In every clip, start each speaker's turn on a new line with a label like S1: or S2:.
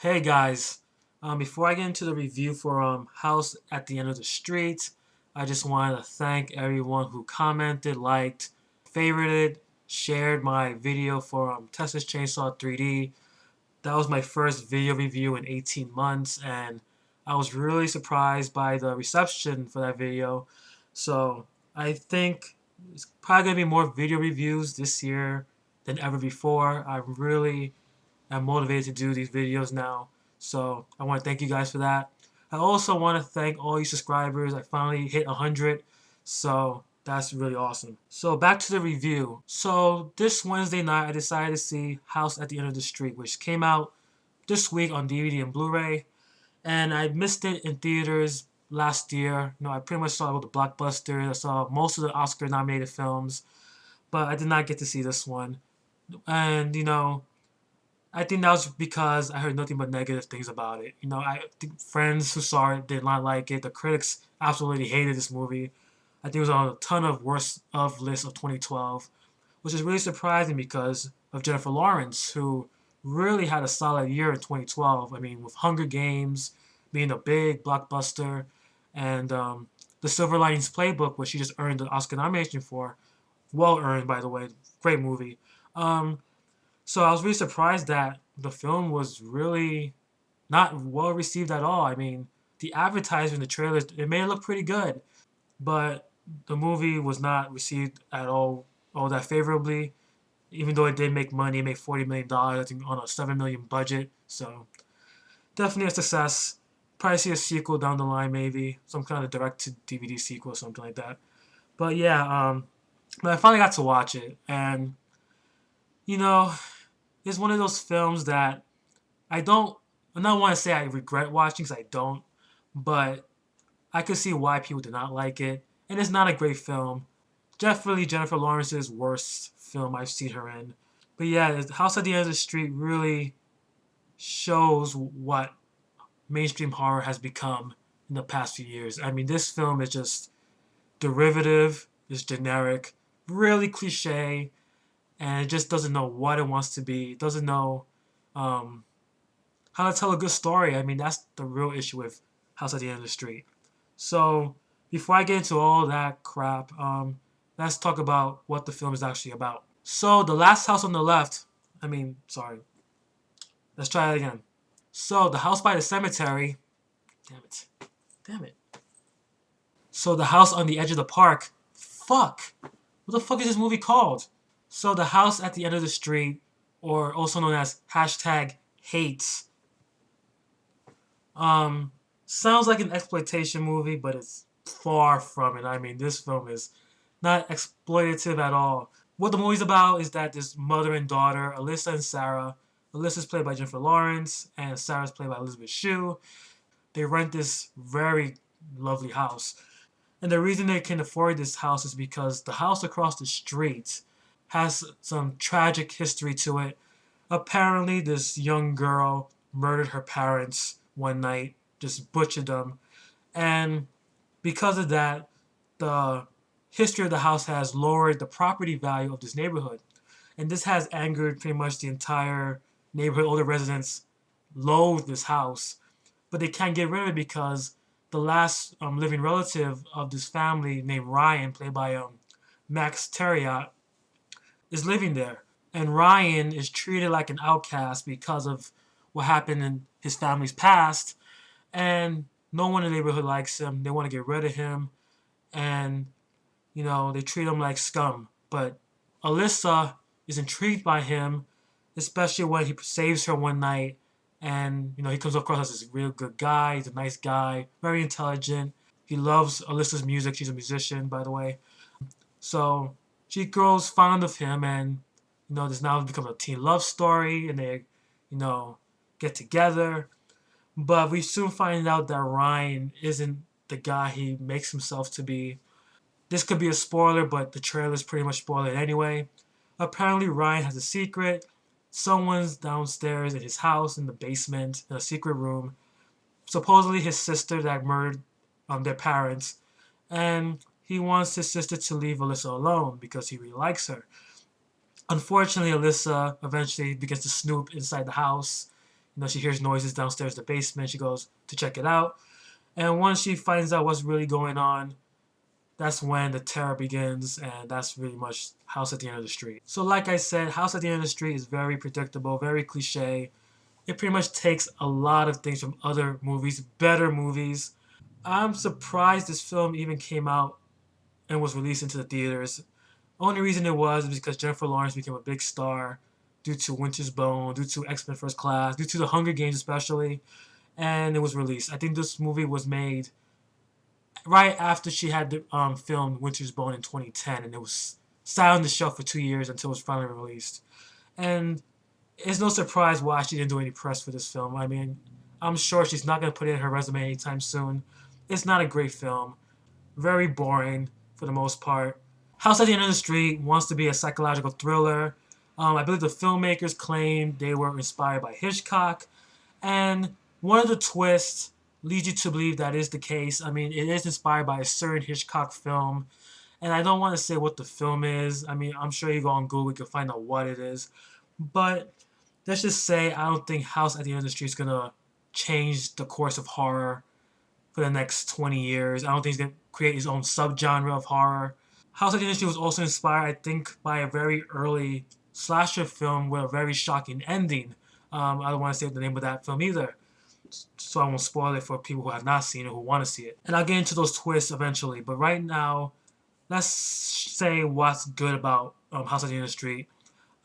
S1: Hey guys, before I get into the review for House at the End of the Street, I just wanted to thank everyone who commented, liked, favorited, shared my video for Texas Chainsaw 3D. That was my first video review in 18 months, and I was really surprised by the reception for that video. So I think it's probably gonna be more video reviews this year than ever before. I'm motivated to do these videos now. So I want to thank you guys for that. I also want to thank all you subscribers. I finally hit 100. So that's really awesome. So back to the review. So this Wednesday night, I decided to see House at the End of the Street, which came out this week on DVD and Blu-ray. And I missed it in theaters last year. I pretty much saw all the blockbusters. I saw most of the Oscar-nominated films, but I did not get to see this one. And I think that was because I heard nothing but negative things about it. I think friends who saw it did not like it. The critics absolutely hated this movie. I think it was on a ton of worst of lists of 2012, which is really surprising because of Jennifer Lawrence, who really had a solid year in 2012. I mean, with Hunger Games being a big blockbuster, and The Silver Linings Playbook, which she just earned the Oscar nomination for, well earned by the way, great movie. Um, so I was really surprised that the film was really not well received at all. I mean, the advertising, the trailers, it made it look pretty good, but the movie was not received at all that favorably. Even though it did make money, it made $40 million, I think, on a $7 million budget. So definitely a success. Probably see a sequel down the line, maybe some kind of direct to DVD sequel, something like that. But yeah, but I finally got to watch it, and you know, it's one of those films that I don't. I don't want to say I regret watching because I don't, but I could see why people did not like it. And it's not a great film. Definitely Jennifer Lawrence's worst film I've seen her in. But yeah, House at the End of the Street really shows what mainstream horror has become in the past few years. I mean, this film is just derivative, is generic, really cliche, and it just doesn't know what it wants to be. It doesn't know um, how to tell a good story. I mean, that's the real issue with House at the End of the Street. So before I get into all that crap, let's talk about what the film is actually about. So the last house on the left, sorry, let's try it again. So the house by the cemetery, damn it, damn it. So the house on the edge of the park, fuck, what the fuck is this movie called? So the house at the end of the street, or also known as hashtag hates, sounds like an exploitation movie, but it's far from it. I mean, this film is not exploitative at all. What the movie's about is that this mother and daughter, Alyssa and Sarah, Alyssa's played by Jennifer Lawrence, and Sarah's played by Elizabeth Shue. They rent this very lovely house. And the reason they can afford this house is because the house across the street has some tragic history to it. Apparently, this young girl murdered her parents one night, just butchered them. And because of that, the history of the house has lowered the property value of this neighborhood. And this has angered pretty much the entire neighborhood. All the residents loathe this house, but they can't get rid of it because the last living relative of this family, named Ryan, played by Max Terriot, is living there. And Ryan is treated like an outcast because of what happened in his family's past. And no one in the neighborhood likes him. They want to get rid of him. And, they treat him like scum. But Alyssa is intrigued by him, especially when he saves her one night. And, he comes across as this real good guy. He's a nice guy, very intelligent. He loves Alyssa's music. She's a musician, by the way. So she grows fond of him, and this now becomes a teen love story, and they, get together. But we soon find out that Ryan isn't the guy he makes himself to be. This could be a spoiler, but the trailers pretty much spoil it anyway. Apparently, Ryan has a secret. Someone's downstairs in his house in the basement in a secret room. Supposedly his sister that murdered their parents, and he wants his sister to leave Alyssa alone because he really likes her. Unfortunately, Alyssa eventually begins to snoop inside the house. She hears noises downstairs in the basement. She goes to check it out. And once she finds out what's really going on, that's when the terror begins, and that's really much House at the End of the Street. So, like I said, House at the End of the Street is very predictable, very cliche. It pretty much takes a lot of things from other movies, better movies. I'm surprised this film even came out and was released into the theaters. Only reason it was is because Jennifer Lawrence became a big star due to Winter's Bone, due to X Men First Class, due to the Hunger Games especially, and it was released. I think this movie was made right after she had filmed Winter's Bone in 2010, and it was sat on the shelf for 2 years until it was finally released. And it's no surprise why she didn't do any press for this film. I mean, I'm sure she's not going to put it in her resume anytime soon. It's not a great film. Very boring for the most part. House at the End of the Street wants to be a psychological thriller. I believe the filmmakers claimed they were inspired by Hitchcock, and one of the twists leads you to believe that is the case. I mean, it is inspired by a certain Hitchcock film, and I don't want to say what the film is. I mean, I'm sure you go on Google, you can find out what it is. But let's just say I don't think House at the End of the Street is gonna change the course of horror for the next 20 years. I don't think he's gonna create his own subgenre of horror. House of the Industry was also inspired, I think, by a very early slasher film with a very shocking ending. I don't want to say the name of that film either, so I won't spoil it for people who have not seen it, who want to see it. And I'll get into those twists eventually. But right now, let's say what's good about House of the Industry.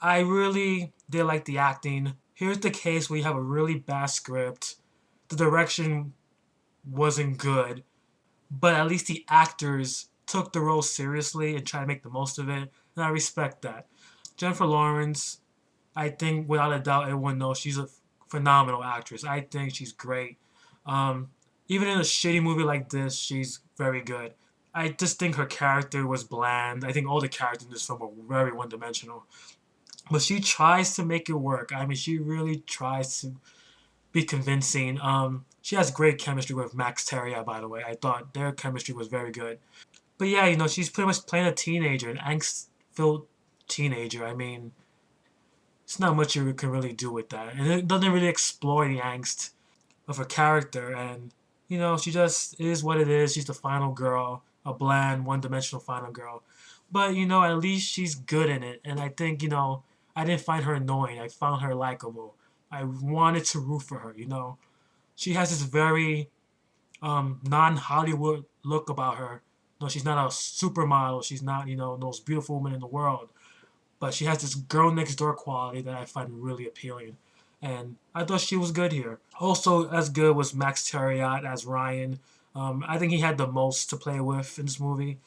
S1: I really did like the acting. Here's the case where you have a really bad script. The direction wasn't good, but at least the actors took the role seriously and tried to make the most of it, and I respect that. Jennifer Lawrence, I think without a doubt everyone knows she's a phenomenal actress. I think she's great. Um, Even in a shitty movie like this, she's very good. I just think her character was bland. I think all the characters in this film were very one-dimensional. But she tries to make it work. I mean, she really tries to be convincing. She has great chemistry with Max Thieriot, by the way. I thought their chemistry was very good. But yeah, she's pretty much playing a teenager, an angst-filled teenager. I mean, it's not much you can really do with that, and it doesn't really explore the angst of her character. And she just is what it is. She's the final girl, a bland, one-dimensional final girl. But at least she's good in it, and I think I didn't find her annoying. I found her likable. I wanted to root for her. She has this very non-Hollywood look about her. No, she's not a supermodel. She's not, the most beautiful woman in the world. But she has this girl next door quality that I find really appealing. And I thought she was good here. Also, as good was Max Thieriot as Ryan. I think he had the most to play with in this movie.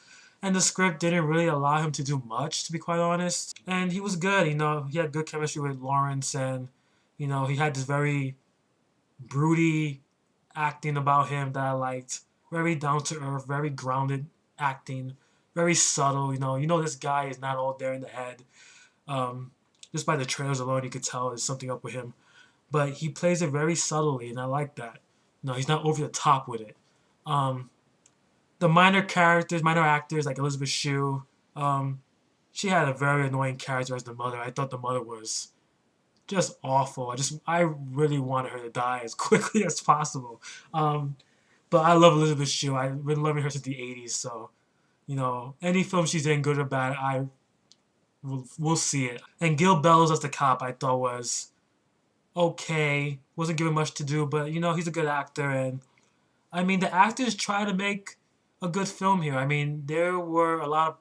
S1: And the script didn't really allow him to do much, to be quite honest. And he was good, he had good chemistry with Lawrence, and, he had this very broody acting about him that I liked. Very down to earth, very grounded acting, very subtle. This guy is not all there in the head. Um, just by the trailers alone, you could tell there's something up with him. But he plays it very subtly, and I like that. He's not over the top with it. Um, the minor characters, minor actors like Elizabeth Shue, she had a very annoying character as the mother. I thought the mother was just awful. I really wanted her to die as quickly as possible. Um, but I love Elizabeth Shue. I've been loving her since the '80s. So any film she's in, good or bad, we'll see it. And Gil Bellows as the cop, I thought was okay. Wasn't given much to do, but he's a good actor, and I mean the actors try to make a good film here. I mean there were a lot of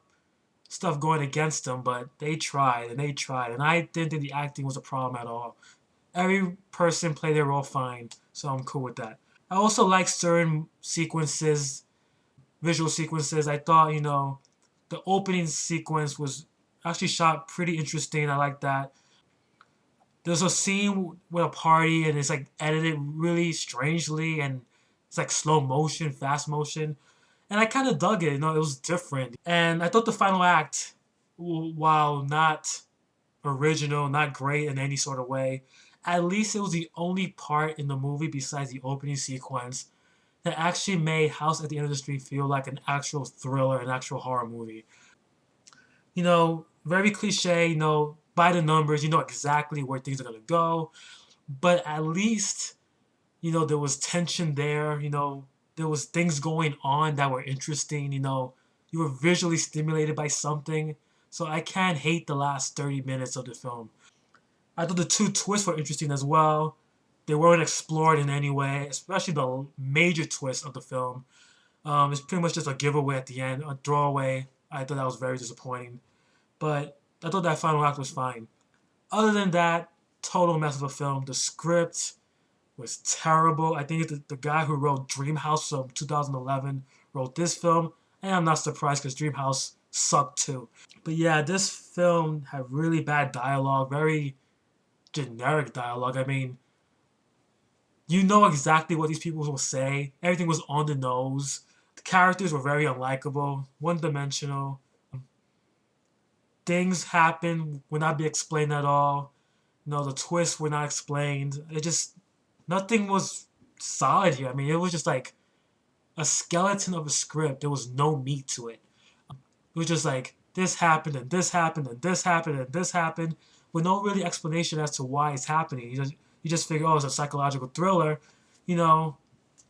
S1: stuff going against them, but they tried and they tried, and I didn't think the acting was a problem at all. Every person played their role fine, so I'm cool with that. I also like certain sequences, visual sequences. I thought, the opening sequence was actually shot pretty interesting. I like that. There's a scene with a party, and it's like edited really strangely, and it's like slow motion, fast motion. And I kind of dug it, it was different. And I thought the final act, while not original, not great in any sort of way, at least it was the only part in the movie besides the opening sequence that actually made House at the End of the Street feel like an actual thriller, an actual horror movie. Very cliche, by the numbers, you know exactly where things are going to go. but at least, there was tension there. There was things going on that were interesting. You were visually stimulated by something. So I can't hate the last 30 minutes of the film. I thought the two twists were interesting as well. They weren't explored in any way, especially the major twist of the film. It's pretty much just a giveaway at the end, a throwaway. I thought that was very disappointing. But I thought that final act was fine. Other than that, total mess of a film. The script was terrible. I think the guy who wrote Dreamhouse from 2011 wrote this film, and I'm not surprised because Dreamhouse sucked too. But yeah, this film had really bad dialogue, very generic dialogue. I mean, you know exactly what these people will say. Everything was on the nose. The characters were very unlikable, one dimensional. Things happen would not be explained at all. The twists were not explained. It just nothing was solid here. I mean, it was just like a skeleton of a script. There was no meat to it. It was just like this happened and this happened and this happened and this happened with no really explanation as to why it's happening. You just figure, oh, it's a psychological thriller. You know,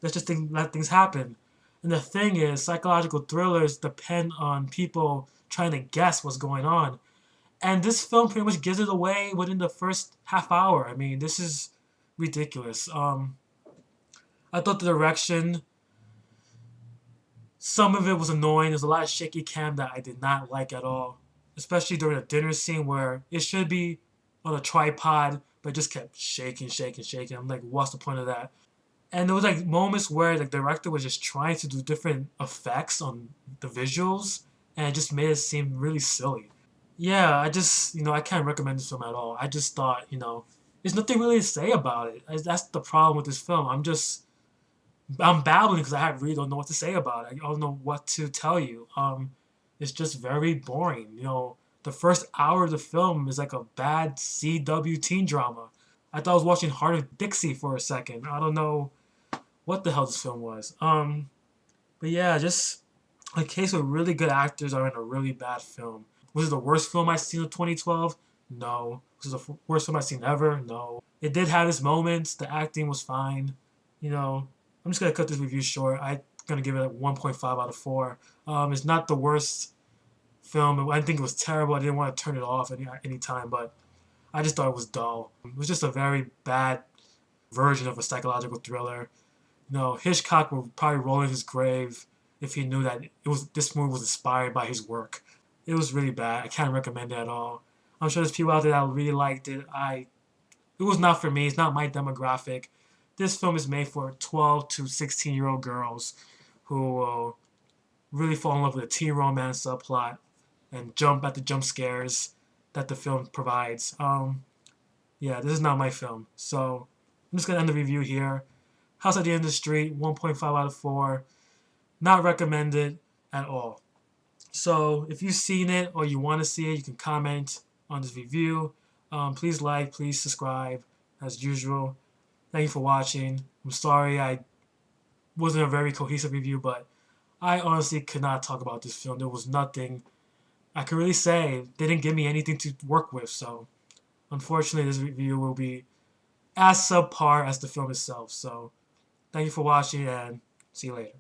S1: let's just let things happen. And the thing is, psychological thrillers depend on people trying to guess what's going on. And this film pretty much gives it away within the first half hour. I mean, this is ridiculous. I thought the direction, some of it was annoying. There's a lot of shaky cam that I did not like at all, especially during the dinner scene where it should be on a tripod, but it just kept shaking, shaking, shaking. I'm like, what's the point of that? And there was like moments where the director was just trying to do different effects on the visuals, and it just made it seem really silly. Yeah, I can't recommend this film at all. I just thought, there's nothing really to say about it. That's the problem with this film. I'm babbling because I really don't know what to say about it. I don't know what to tell you. It's just very boring. The first hour of the film is like a bad CW teen drama. I thought I was watching Heart of Dixie for a second. I don't know what the hell this film was. But yeah, just a case where really good actors are in a really bad film. Was it the worst film I've seen of 2012? No. Was it the worst film I've seen ever? No. It did have its moments. The acting was fine. I'm just gonna cut this review short. I'm gonna give it a 1.5 out of 4. It's not the worst film. I didn't think it was terrible. I didn't want to turn it off any time, but I just thought it was dull. It was just a very bad version of a psychological thriller. Hitchcock would probably roll in his grave if he knew that this movie was inspired by his work. It was really bad. I can't recommend it at all. I'm sure there's people out there that really liked it. It was not for me. It's not my demographic. This film is made for 12 to 16-year-old girls who will really fall in love with the teen romance subplot and jump at the jump scares that the film provides. Yeah, this is not my film. So I'm just gonna end the review here. House at the End of the Street, 1.5 out of 4. Not recommended at all. So if you've seen it or you want to see it, you can comment on this review. Please like, please subscribe, as usual. Thank you for watching. I'm sorry I wasn't a very cohesive review, but I honestly could not talk about this film. There was nothing I could really say. They didn't give me anything to work with, so unfortunately this review will be as subpar as the film itself. So thank you for watching and see you later.